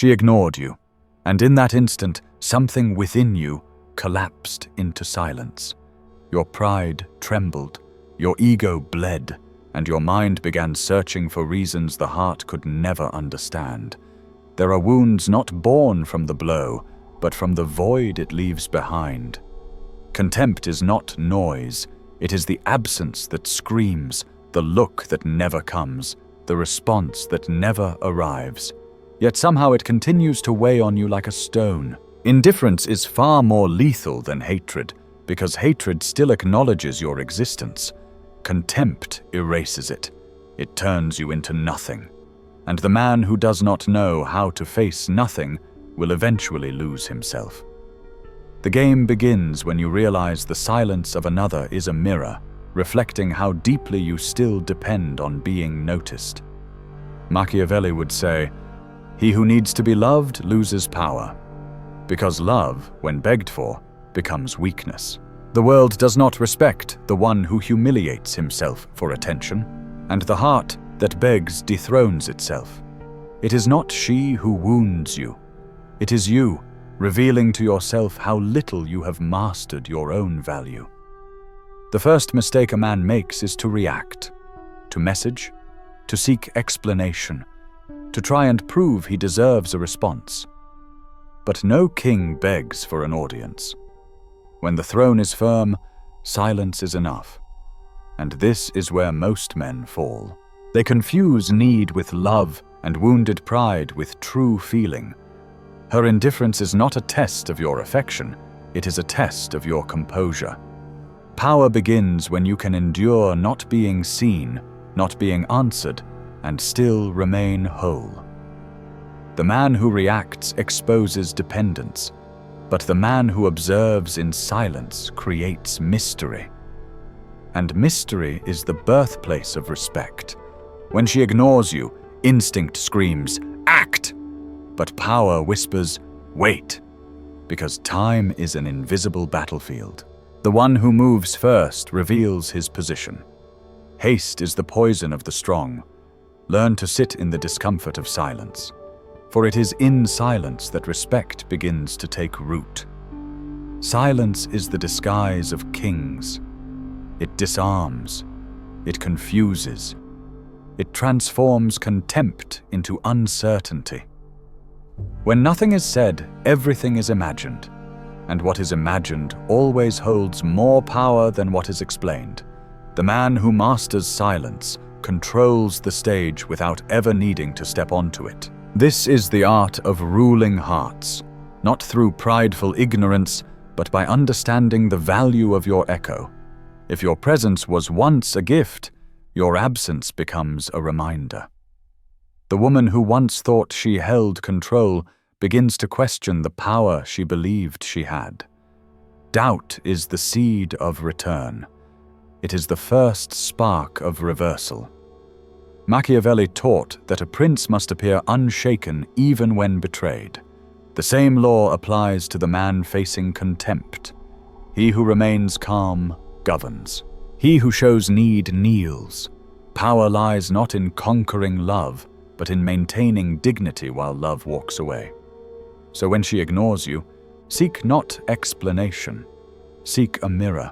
She ignored you, and in that instant, something within you collapsed into silence. Your pride trembled, your ego bled, and your mind began searching for reasons the heart could never understand. There are wounds not born from the blow, but from the void it leaves behind. Contempt is not noise, it is the absence that screams, the look that never comes, the response that never arrives. Yet somehow it continues to weigh on you like a stone. Indifference is far more lethal than hatred, because hatred still acknowledges your existence. Contempt erases it. It turns you into nothing. And the man who does not know how to face nothing will eventually lose himself. The game begins when you realize the silence of another is a mirror, reflecting how deeply you still depend on being noticed. Machiavelli would say, "He who needs to be loved loses power," because love, when begged for, becomes weakness. The world does not respect the one who humiliates himself for attention, and the heart that begs dethrones itself. It is not she who wounds you. It is you, revealing to yourself how little you have mastered your own value. The first mistake a man makes is to react, to message, to seek explanation, to try and prove he deserves a response. But no king begs for an audience. When the throne is firm, silence is enough. And this is where most men fall. They confuse need with love and wounded pride with true feeling. Her indifference is not a test of your affection, it is a test of your composure. Power begins when you can endure not being seen, not being answered, and still remain whole. The man who reacts exposes dependence, but the man who observes in silence creates mystery. And mystery is the birthplace of respect. When she ignores you, instinct screams, "Act!" But power whispers, "Wait," because time is an invisible battlefield. The one who moves first reveals his position. Haste is the poison of the strong. Learn to sit in the discomfort of silence, for it is in silence that respect begins to take root. Silence is the disguise of kings. It disarms, it confuses, it transforms contempt into uncertainty. When nothing is said, everything is imagined, and what is imagined always holds more power than what is explained. The man who masters silence controls the stage without ever needing to step onto it. This is the art of ruling hearts, not through prideful ignorance, but by understanding the value of your echo. If your presence was once a gift, your absence becomes a reminder. The woman who once thought she held control begins to question the power she believed she had. Doubt is the seed of return. It is the first spark of reversal. Machiavelli taught that a prince must appear unshaken even when betrayed. The same law applies to the man facing contempt. He who remains calm governs. He who shows need kneels. Power lies not in conquering love, but in maintaining dignity while love walks away. So when she ignores you, seek not explanation. Seek a mirror.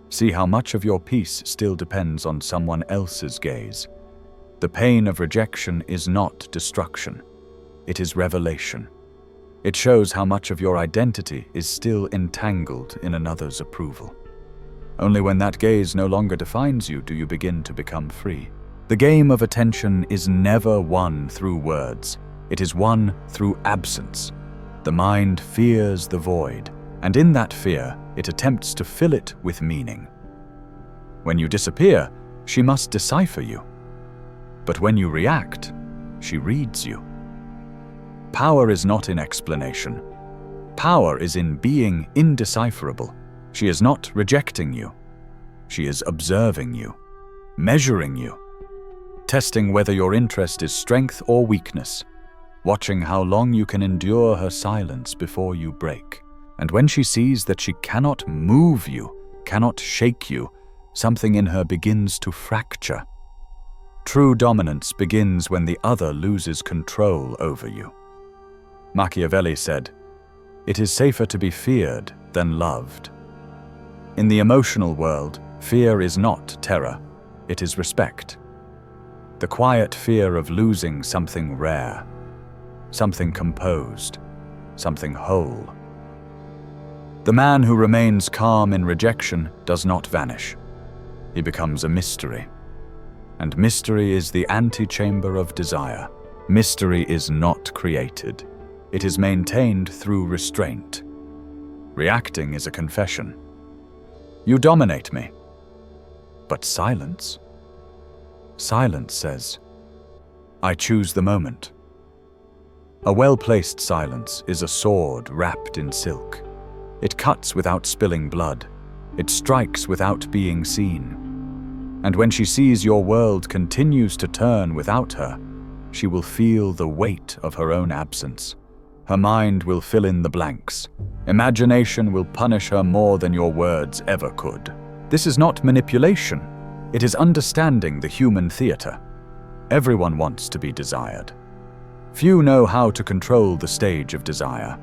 See how much of your peace still depends on someone else's gaze. The pain of rejection is not destruction. It is revelation. It shows how much of your identity is still entangled in another's approval. Only when that gaze no longer defines you do you begin to become free. The game of attention is never won through words. It is won through absence. The mind fears the void, and in that fear, it attempts to fill it with meaning. When you disappear, she must decipher you. But when you react, she reads you. Power is not in explanation. Power is in being indecipherable. She is not rejecting you. She is observing you, measuring you, testing whether your interest is strength or weakness, watching how long you can endure her silence before you break. And when she sees that she cannot move you, cannot shake you, something in her begins to fracture. True dominance begins when the other loses control over you. Machiavelli said, "It is safer to be feared than loved." In the emotional world, fear is not terror, it is respect. The quiet fear of losing something rare, something composed, something whole. The man who remains calm in rejection does not vanish. He becomes a mystery. And mystery is the antechamber of desire. Mystery is not created. It is maintained through restraint. Reacting is a confession. You dominate me. But silence? Silence says, I choose the moment. A well-placed silence is a sword wrapped in silk. It cuts without spilling blood. It strikes without being seen. And when she sees your world continues to turn without her, she will feel the weight of her own absence. Her mind will fill in the blanks. Imagination will punish her more than your words ever could. This is not manipulation. It is understanding the human theater. Everyone wants to be desired. Few know how to control the stage of desire.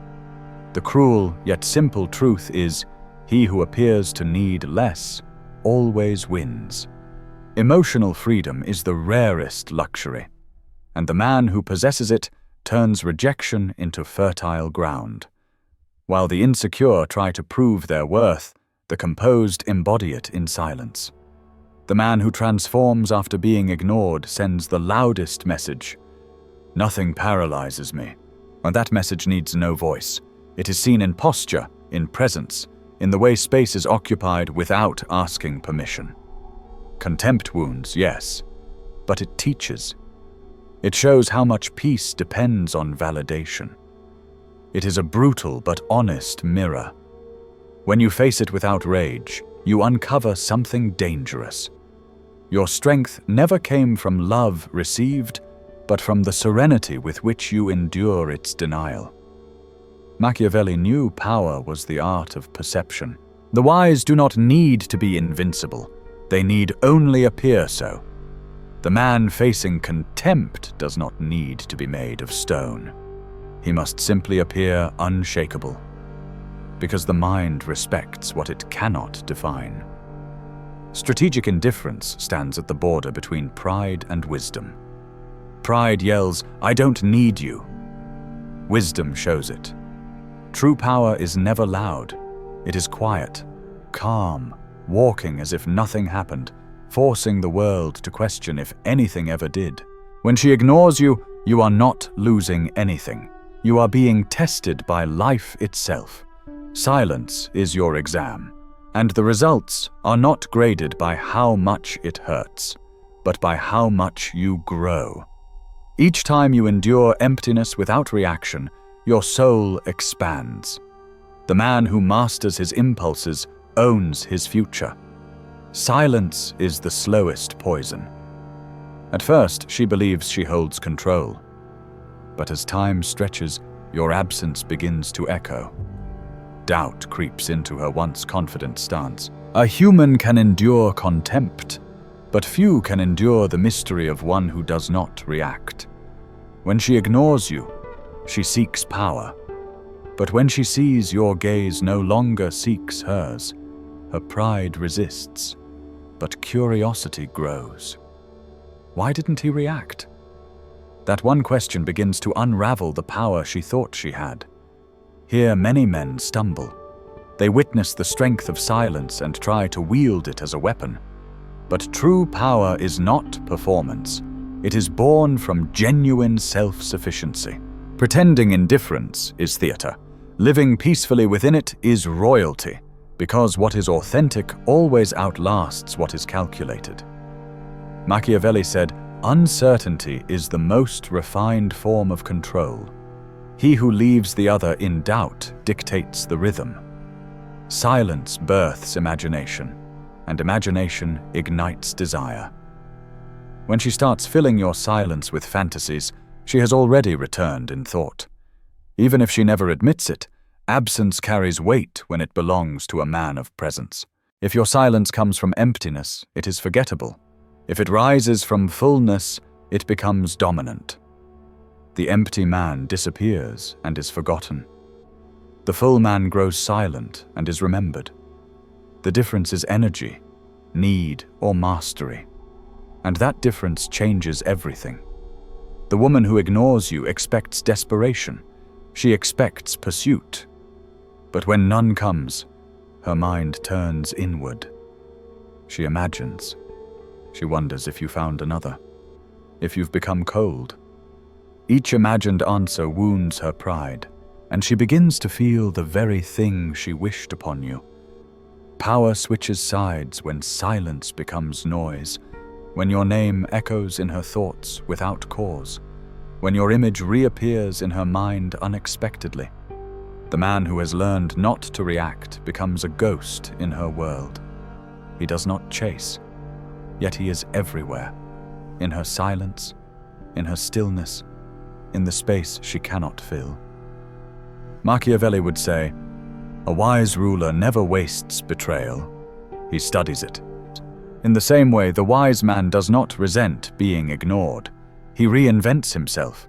The cruel yet simple truth is, he who appears to need less always wins. Emotional freedom is the rarest luxury, and the man who possesses it turns rejection into fertile ground. While the insecure try to prove their worth, the composed embody it in silence. The man who transforms after being ignored sends the loudest message. Nothing paralyzes me. And that message needs no voice. It is seen in posture, in presence, in the way space is occupied without asking permission. Contempt wounds, yes, but it teaches. It shows how much peace depends on validation. It is a brutal but honest mirror. When you face it without rage, you uncover something dangerous. Your strength never came from love received, but from the serenity with which you endure its denial. Machiavelli knew power was the art of perception. The wise do not need to be invincible. They need only appear so. The man facing contempt does not need to be made of stone. He must simply appear unshakable, because the mind respects what it cannot define. Strategic indifference stands at the border between pride and wisdom. Pride yells, "I don't need you." Wisdom shows it. True power is never loud. It is quiet, calm, walking as if nothing happened, forcing the world to question if anything ever did. When she ignores you, you are not losing anything. You are being tested by life itself. Silence is your exam, and the results are not graded by how much it hurts, but by how much you grow. Each time you endure emptiness without reaction, your soul expands. The man who masters his impulses owns his future. Silence is the slowest poison. At first, she believes she holds control. But as time stretches, your absence begins to echo. Doubt creeps into her once confident stance. A human can endure contempt, but few can endure the mystery of one who does not react. When she ignores you, she seeks power. But when she sees your gaze no longer seeks hers, her pride resists, but curiosity grows. Why didn't he react? That one question begins to unravel the power she thought she had. Here many men stumble. They witness the strength of silence and try to wield it as a weapon. But true power is not performance. It is born from genuine self-sufficiency. Pretending indifference is theater. Living peacefully within it is royalty, because what is authentic always outlasts what is calculated. Machiavelli said, "Uncertainty is the most refined form of control. He who leaves the other in doubt dictates the rhythm." Silence births imagination, and imagination ignites desire. When she starts filling your silence with fantasies, she has already returned in thought. Even if she never admits it, absence carries weight when it belongs to a man of presence. If your silence comes from emptiness, it is forgettable. If it rises from fullness, it becomes dominant. The empty man disappears and is forgotten. The full man grows silent and is remembered. The difference is energy, need, or mastery. And that difference changes everything. The woman who ignores you expects desperation. She expects pursuit. But when none comes, her mind turns inward. She imagines. She wonders if you found another, if you've become cold. Each imagined answer wounds her pride, and she begins to feel the very thing she wished upon you. Power switches sides when silence becomes noise, when your name echoes in her thoughts without cause, when your image reappears in her mind unexpectedly. The man who has learned not to react becomes a ghost in her world. He does not chase, yet he is everywhere, in her silence, in her stillness, in the space she cannot fill. Machiavelli would say, "A wise ruler never wastes betrayal. He studies it." In the same way, the wise man does not resent being ignored. He reinvents himself.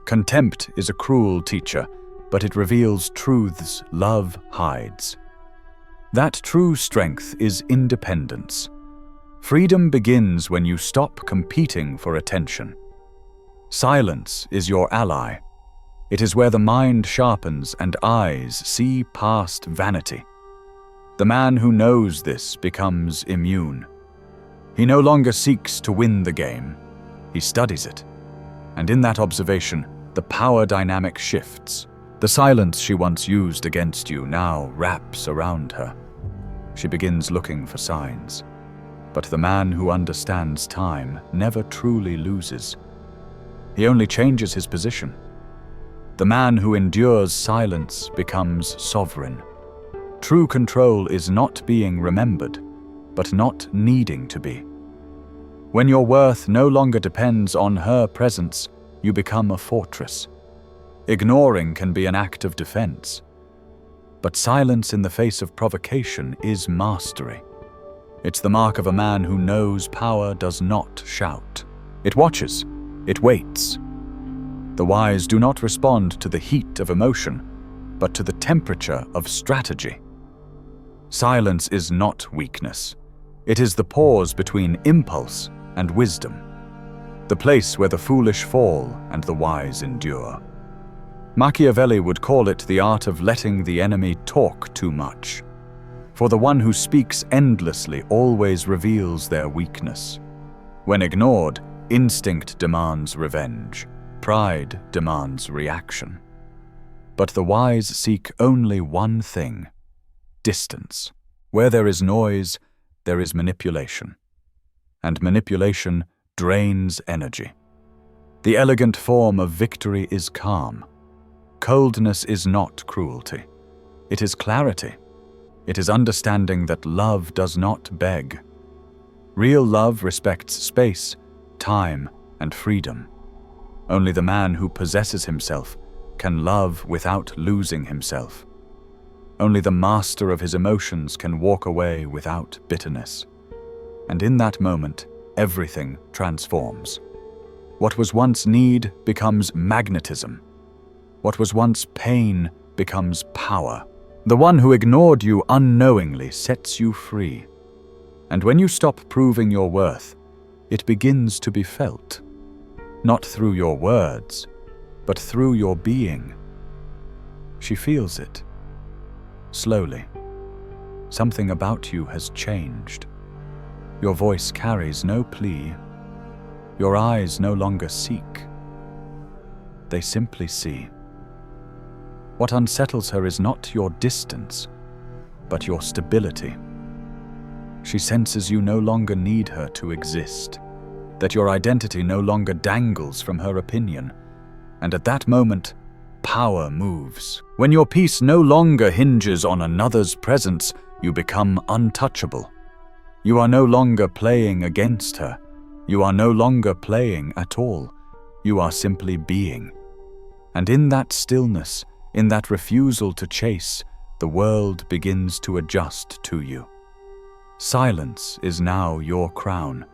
Contempt is a cruel teacher, but it reveals truths love hides. That true strength is independence. Freedom begins when you stop competing for attention. Silence is your ally. It is where the mind sharpens and eyes see past vanity. The man who knows this becomes immune. He no longer seeks to win the game. He studies it. And in that observation, the power dynamic shifts. The silence she once used against you now wraps around her. She begins looking for signs. But the man who understands time never truly loses. He only changes his position. The man who endures silence becomes sovereign. True control is not being remembered, but not needing to be. When your worth no longer depends on her presence, you become a fortress. Ignoring can be an act of defense. But silence in the face of provocation is mastery. It's the mark of a man who knows power does not shout. It watches. It waits. The wise do not respond to the heat of emotion, but to the temperature of strategy. Silence is not weakness. It is the pause between impulse and wisdom, the place where the foolish fall and the wise endure. Machiavelli would call it the art of letting the enemy talk too much. For the one who speaks endlessly always reveals their weakness. When ignored, instinct demands revenge. Pride demands reaction. But the wise seek only one thing: distance. Where there is noise, there is manipulation. And manipulation drains energy. The elegant form of victory is calm. Coldness is not cruelty. It is clarity. It is understanding that love does not beg. Real love respects space, time, and freedom. Only the man who possesses himself can love without losing himself. Only the master of his emotions can walk away without bitterness. And in that moment, everything transforms. What was once need becomes magnetism. What was once pain becomes power. The one who ignored you unknowingly sets you free. And when you stop proving your worth, it begins to be felt. Not through your words, but through your being. She feels it. Slowly. Something about you has changed. Your voice carries no plea. Your eyes no longer seek. They simply see. What unsettles her is not your distance, but your stability. She senses you no longer need her to exist, that your identity no longer dangles from her opinion, and at that moment, power moves. When your peace no longer hinges on another's presence, you become untouchable. You are no longer playing against her. You are no longer playing at all. You are simply being. And in that stillness, in that refusal to chase, the world begins to adjust to you. Silence is now your crown,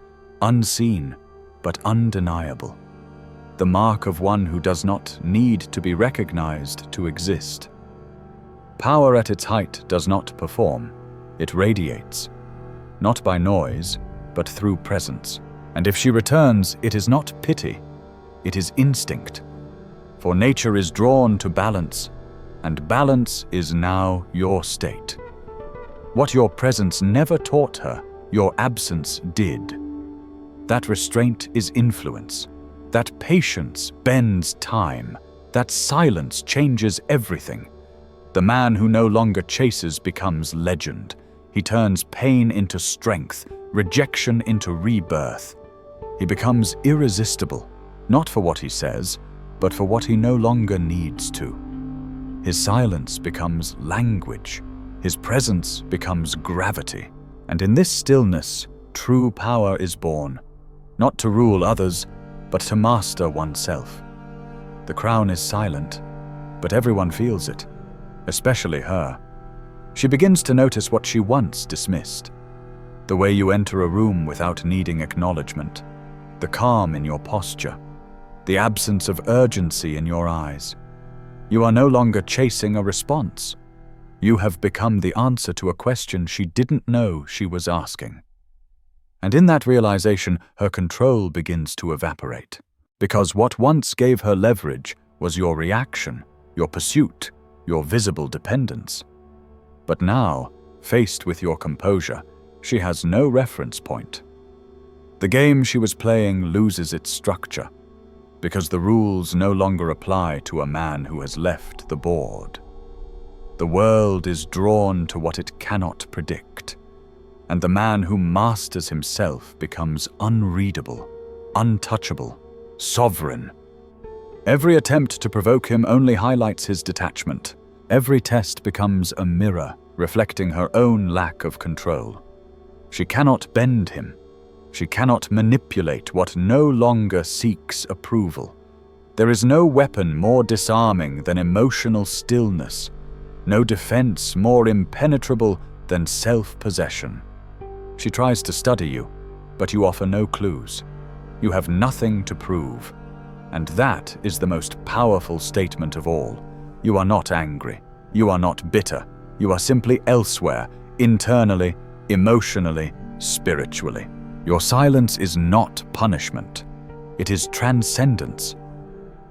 unseen but undeniable. the mark of one who does not need to be recognized to exist. Power at its height does not perform, it radiates, not by noise, but through presence. And if she returns, it is not pity, it is instinct. For nature is drawn to balance, and balance is now your state. What your presence never taught her, your absence did. That restraint is influence. That patience bends time. That silence changes everything. The man who no longer chases becomes legend. He turns pain into strength, rejection into rebirth. He becomes irresistible, not for what he says, but for what he no longer needs to. His silence becomes language. His presence becomes gravity. And in this stillness, true power is born, not to rule others, but to master oneself. The crown is silent, but everyone feels it, especially her. She begins to notice what she once dismissed. The way you enter a room without needing acknowledgement, the calm in your posture, the absence of urgency in your eyes. You are no longer chasing a response. You have become the answer to a question she didn't know she was asking. And in that realization, her control begins to evaporate. Because what once gave her leverage was your reaction, your pursuit, your visible dependence. But now, faced with your composure, she has no reference point. The game she was playing loses its structure, because the rules no longer apply to a man who has left the board. The world is drawn to what it cannot predict, and the man who masters himself becomes unreadable, untouchable, sovereign. Every attempt to provoke him only highlights his detachment. Every test becomes a mirror, reflecting her own lack of control. She cannot bend him. She cannot manipulate what no longer seeks approval. There is no weapon more disarming than emotional stillness, no defense more impenetrable than self-possession. She tries to study you, but you offer no clues. You have nothing to prove. And that is the most powerful statement of all. You are not angry. You are not bitter. You are simply elsewhere, internally, emotionally, spiritually. Your silence is not punishment. It is transcendence.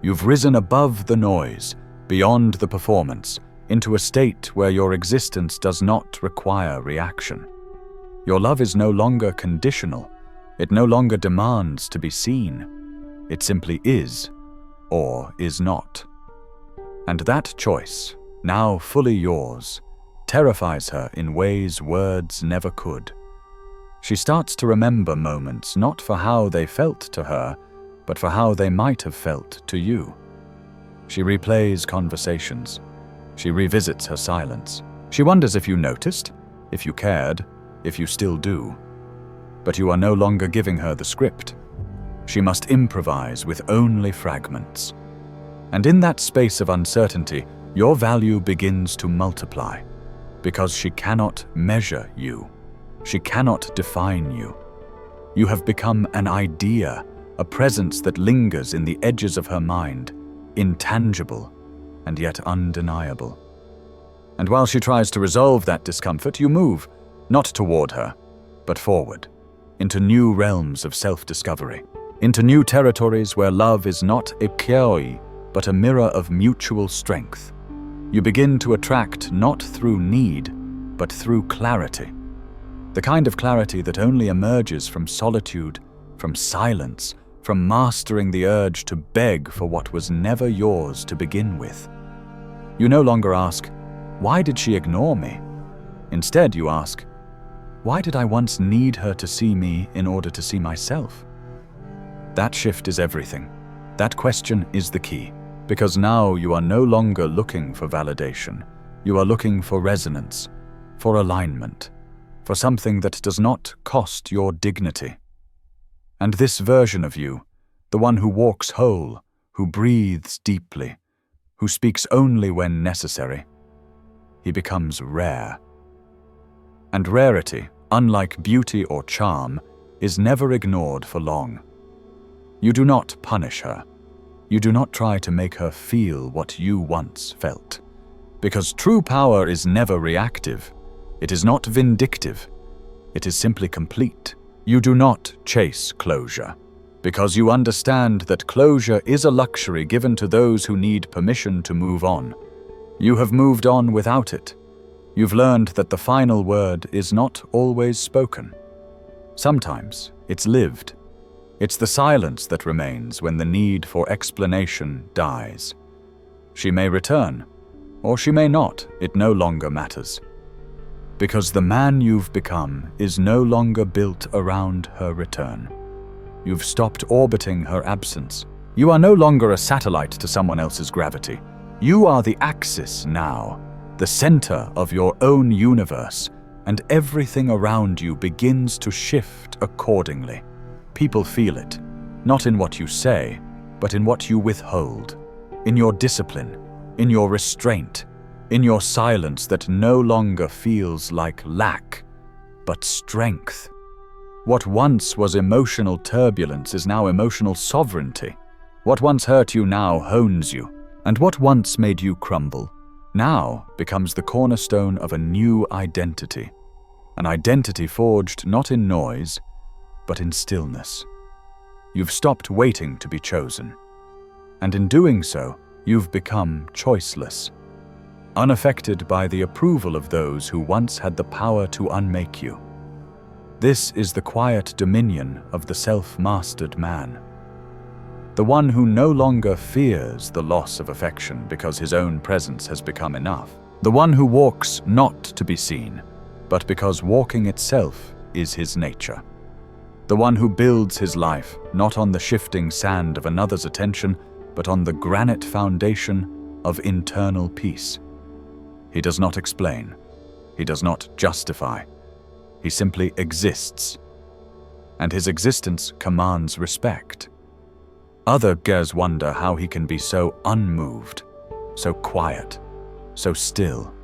You've risen above the noise, beyond the performance, into a state where your existence does not require reaction. Your love is no longer conditional. It no longer demands to be seen. It simply is, or is not. And that choice, now fully yours, terrifies her in ways words never could. She starts to remember moments not for how they felt to her, but for how they might have felt to you. She replays conversations. She revisits her silence. She wonders if you noticed, if you cared, if you still do. But you are no longer giving her the script. She must improvise with only fragments. And in that space of uncertainty, your value begins to multiply, because she cannot measure you. She cannot define you. You have become an idea, a presence that lingers in the edges of her mind, intangible and yet undeniable. And while she tries to resolve that discomfort, you move, not toward her, but forward, into new realms of self-discovery, into new territories where love is not a chaoi, but a mirror of mutual strength. You begin to attract not through need, but through clarity. The kind of clarity that only emerges from solitude, from silence, from mastering the urge to beg for what was never yours to begin with. You no longer ask, "Why did she ignore me?" Instead, you ask, "Why did I once need her to see me in order to see myself?" That shift is everything. That question is the key, because now you are no longer looking for validation. You are looking for resonance, for alignment, for something that does not cost your dignity. And this version of you, the one who walks whole, who breathes deeply, who speaks only when necessary, he becomes rare. And rarity, unlike beauty or charm, is never ignored for long. You do not punish her. You do not try to make her feel what you once felt. Because true power is never reactive. It is not vindictive. It is simply complete. You do not chase closure, because you understand that closure is a luxury given to those who need permission to move on. You have moved on without it. You've learned that the final word is not always spoken. Sometimes it's lived. It's the silence that remains when the need for explanation dies. She may return, or she may not. It no longer matters. Because the man you've become is no longer built around her return. You've stopped orbiting her absence. You are no longer a satellite to someone else's gravity. You are the axis now, the center of your own universe, and everything around you begins to shift accordingly. People feel it, not in what you say, but in what you withhold, in your discipline, in your restraint, in your silence that no longer feels like lack, but strength. What once was emotional turbulence is now emotional sovereignty. What once hurt you now hones you, and what once made you crumble now becomes the cornerstone of a new identity. An identity forged not in noise, but in stillness. You've stopped waiting to be chosen, and in doing so, you've become choiceless, unaffected by the approval of those who once had the power to unmake you. This is the quiet dominion of the self-mastered man, the one who no longer fears the loss of affection because his own presence has become enough, the one who walks not to be seen, but because walking itself is his nature. The one who builds his life not on the shifting sand of another's attention, but on the granite foundation of internal peace. He does not explain. He does not justify. He simply exists. And his existence commands respect. Other Gers wonder how he can be so unmoved, so quiet, so still.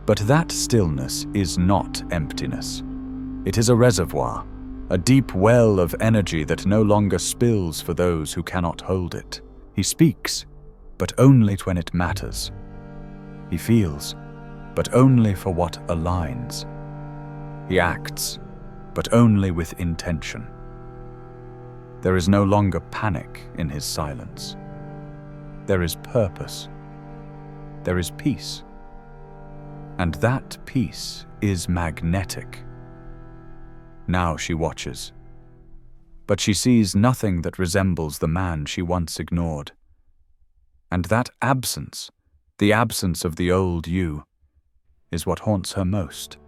But that stillness is not emptiness. It is a reservoir, a deep well of energy that no longer spills for those who cannot hold it. He speaks, but only when it matters. He feels, but only for what aligns. He acts, but only with intention. There is no longer panic in his silence. There is purpose. There is peace. And that peace is magnetic. Now she watches, but she sees nothing that resembles the man she once ignored. And that absence, the absence of the old you, is what haunts her most.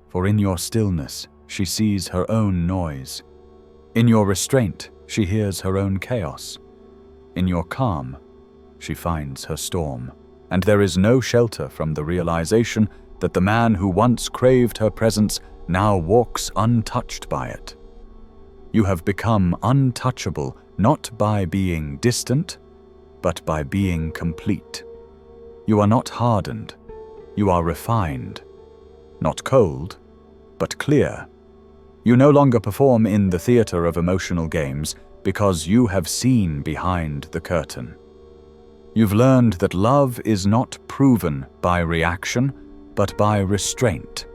For in your stillness, she sees her own noise. In your restraint, she hears her own chaos. In your calm, she finds her storm. And there is no shelter from the realization that the man who once craved her presence now walks untouched by it. You have become untouchable not by being distant, but by being complete. You are not hardened. You are refined. Not cold, but clear. You no longer perform in the theater of emotional games because you have seen behind the curtain. You've learned that love is not proven by reaction, but by restraint.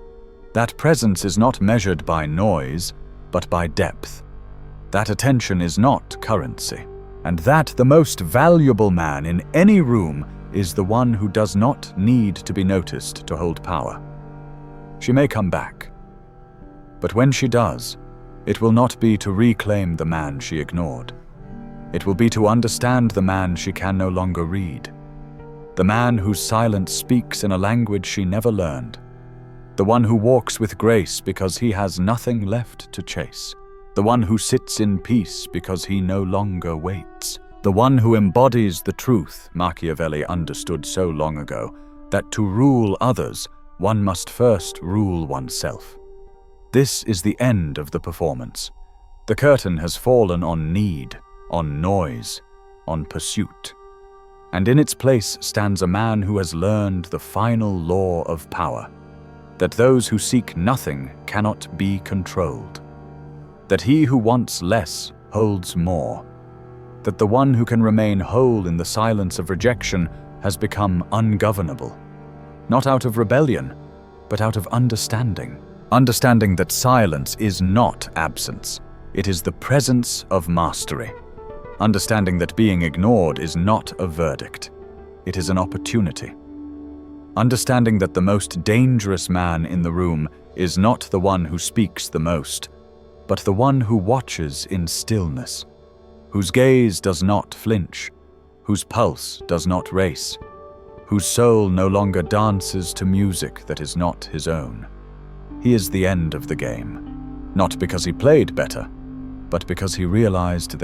That presence is not measured by noise, but by depth. That attention is not currency. And that the most valuable man in any room is the one who does not need to be noticed to hold power. She may come back. But when she does, it will not be to reclaim the man she ignored. It will be to understand the man she can no longer read. The man whose silence speaks in a language she never learned. The one who walks with grace because he has nothing left to chase. The one who sits in peace because he no longer waits. The one who embodies the truth Machiavelli understood so long ago, that to rule others, one must first rule oneself. This is the end of the performance. The curtain has fallen on need, on noise, on pursuit. And in its place stands a man who has learned the final law of power, that those who seek nothing cannot be controlled, that he who wants less holds more, that the one who can remain whole in the silence of rejection has become ungovernable, not out of rebellion, but out of understanding. Understanding that silence is not absence, it is the presence of mastery. Understanding that being ignored is not a verdict, it is an opportunity. Understanding that the most dangerous man in the room is not the one who speaks the most, but the one who watches in stillness, whose gaze does not flinch, whose pulse does not race, whose soul no longer dances to music that is not his own. He is the end of the game, not because he played better, but because he realized